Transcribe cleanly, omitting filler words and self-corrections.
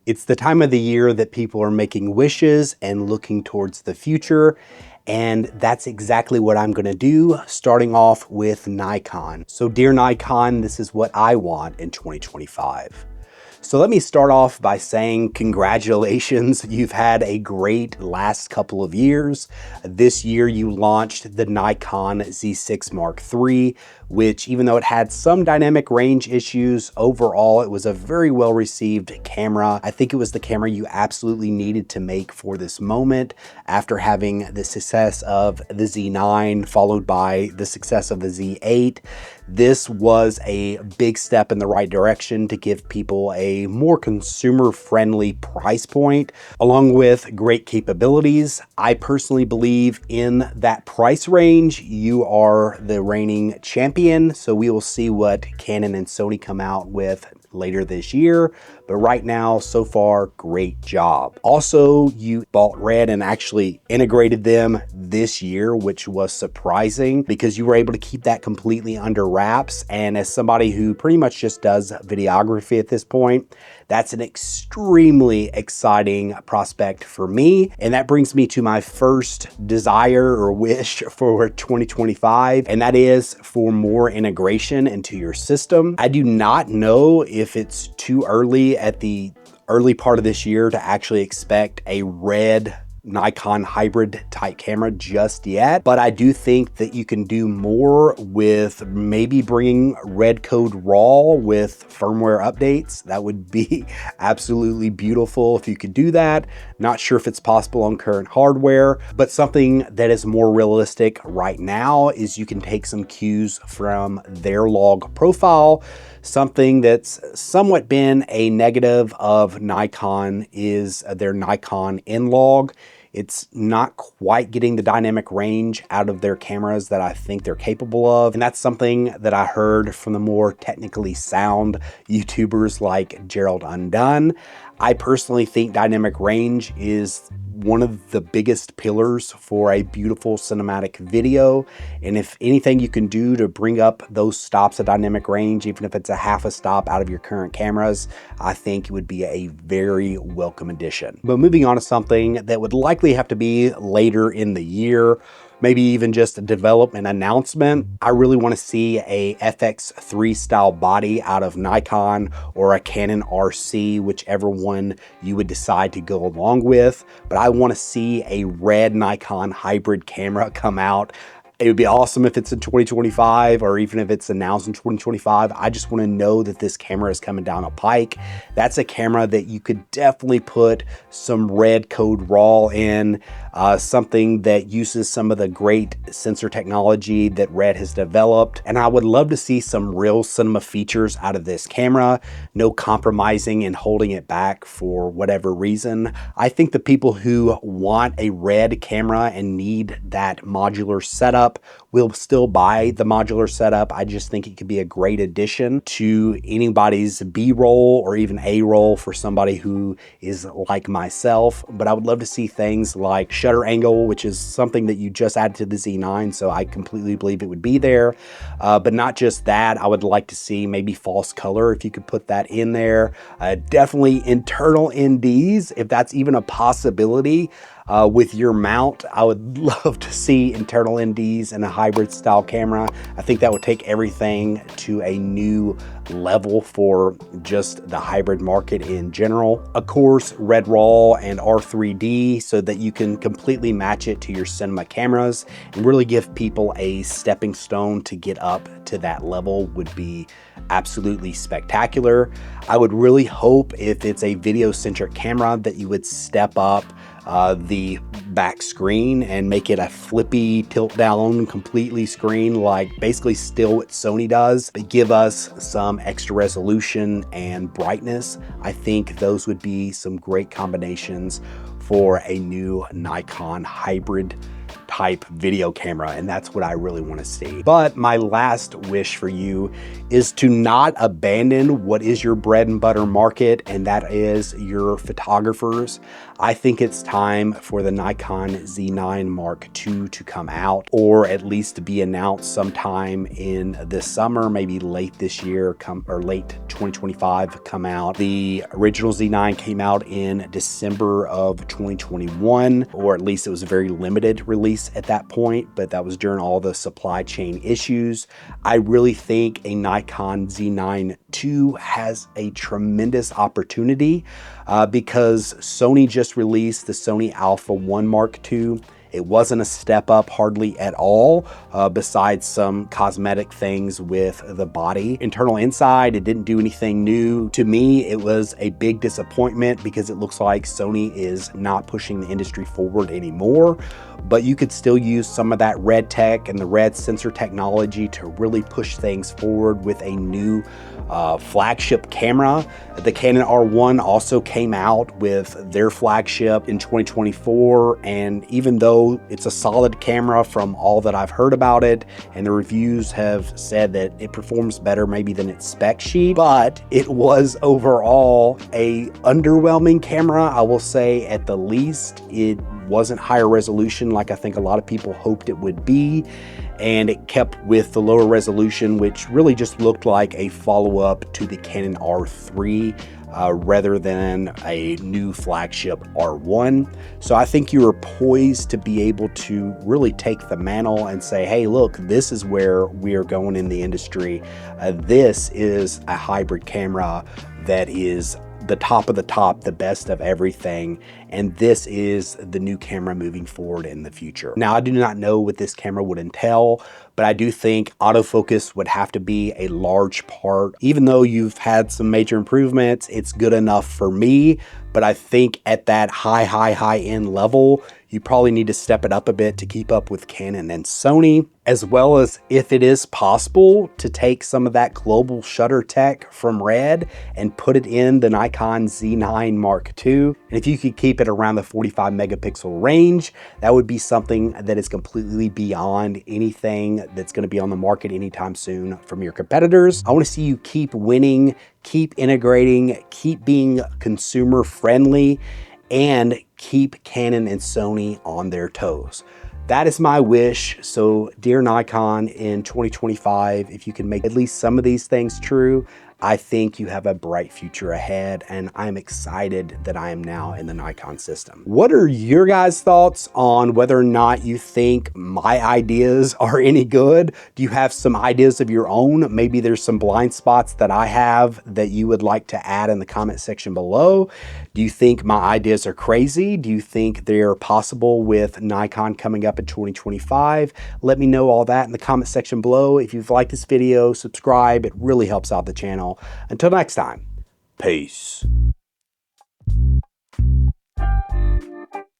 It's the time of the year that people are making wishes and looking towards the future. And that's exactly what I'm gonna do, starting off with Nikon. So dear Nikon, this is what I want in 2025. So let me start off by saying congratulations. You've had a great last couple of years. This year you launched the Nikon Z6 Mark III, which even though it had some dynamic range issues, overall it was a very well received camera. I think it was the camera you absolutely needed to make for this moment after having the success of the Z9 followed by the success of the Z8. This was a big step in the right direction to give people a more consumer-friendly price point, along with great capabilities. I personally believe in that price range, you are the reigning champion, so we will see what Canon and Sony come out with later this year. But right now, so far, great job. Also, you bought Red and actually integrated them this year, which was surprising because you were able to keep that completely under wraps. And as somebody who pretty much just does videography at this point, that's an extremely exciting prospect for me. And that brings me to my first desire or wish for 2025, and that is for more integration into your system. I do not know if it's too early at the early part of this year to actually expect a Red Nikon hybrid type camera just yet, but I do think that you can do more with maybe bringing Red Code RAW with firmware updates. That would be absolutely beautiful if you could do that. Not sure if it's possible on current hardware, but something that is more realistic right now is you can take some cues from their log profile. Something that's somewhat been a negative of Nikon is their Nikon N-Log. It's not quite getting the dynamic range out of their cameras that I think they're capable of. And that's something that I heard from the more technically sound YouTubers like Gerald Undone. I personally think dynamic range is one of the biggest pillars for a beautiful cinematic video. And if anything you can do to bring up those stops of dynamic range, even if it's a half a stop out of your current cameras, I think it would be a very welcome addition. But moving on to something that would likely have to be later in the year, maybe even just a development announcement. I really want to see a FX3 style body out of Nikon or a Canon RC, whichever one you would decide to go along with. But I want to see a Red Nikon hybrid camera come out. It would be awesome if it's in 2025 or even if it's announced in 2025. I just want to know that this camera is coming down a pike. That's a camera that you could definitely put some Red Code RAW in, something that uses some of the great sensor technology that Red has developed. And I would love to see some real cinema features out of this camera, no compromising and holding it back for whatever reason. I think the people who want a Red camera and need that modular setup will still buy the modular setup. I just think it could be a great addition to anybody's B-roll or even A-roll for somebody who is like myself. But I would love to see things like shutter angle, which is something that you just added to the Z9, so I completely believe it would be there. But not just that, I would like to see maybe false color if you could put that in there. Definitely internal NDs, if that's even a possibility. With your mount, I would love to see internal NDs in a hybrid style camera. I think that would take everything to a new level for just the hybrid market in general. Of course, Red RAW and R3D so that you can completely match it to your cinema cameras and really give people a stepping stone to get up to that level would be absolutely spectacular. I would really hope if it's a video-centric camera that you would step up the back screen and make it a flippy tilt down completely screen, like basically still what Sony does, but give us some extra resolution and brightness. I think those would be some great combinations for a new Nikon hybrid type video camera, and that's what I really want to see. But my last wish for you is to not abandon what is your bread and butter market, and that is your photographers. I think it's time for the Nikon Z9 Mark II to come out, or at least to be announced sometime in this summer, maybe late this year, or late 2025 come out. The original Z9 came out in December of 2021, or at least it was a very limited release at that point, but that was during all the supply chain issues. I really think a Nikon Z9 II has a tremendous opportunity because Sony just released the Sony Alpha 1 Mark II. It wasn't a step up hardly at all, besides some cosmetic things with the body. Internal inside, it didn't do anything new. To me, it was a big disappointment because it looks like Sony is not pushing the industry forward anymore, but you could still use some of that red tech and the red sensor technology to really push things forward with a new flagship camera. The Canon R1 also came out with their flagship in 2024, and even though it's a solid camera from all that I've heard about it, and the reviews have said that it performs better maybe than its spec sheet, but it was overall a underwhelming camera. I will say at the least, it wasn't higher resolution like I think a lot of people hoped it would be, and it kept with the lower resolution, which really just looked like a follow-up to the Canon R3 rather than a new flagship R1. So I think you are poised to be able to really take the mantle and say, hey, look, this is where we are going in the industry. This is a hybrid camera that is the top of the top, the best of everything, and this is the new camera moving forward in the future. Now, I do not know what this camera would entail, but I do think autofocus would have to be a large part. Even though you've had some major improvements, it's good enough for me, but I think at that high end level, you probably need to step it up a bit to keep up with Canon and Sony, as well as if it is possible to take some of that global shutter tech from Red and put it in the Nikon Z9 Mark II. And if you could keep it around the 45 megapixel range, that would be something that is completely beyond anything that's going to be on the market anytime soon from your competitors. I want to see you keep winning, keep integrating, keep being consumer friendly, and keep Canon and Sony on their toes. That is my wish. So dear Nikon, in 2025, if you can make at least some of these things true, I think you have a bright future ahead, and I'm excited that I am now in the Nikon system. What are your guys' thoughts on whether or not you think my ideas are any good? Do you have some ideas of your own? Maybe there's some blind spots that I have that you would like to add in the comment section below. Do you think my ideas are crazy? Do you think they're possible with Nikon coming up in 2025? Let me know all that in the comment section below. If you've liked this video, subscribe. It really helps out the channel. Until next time, peace.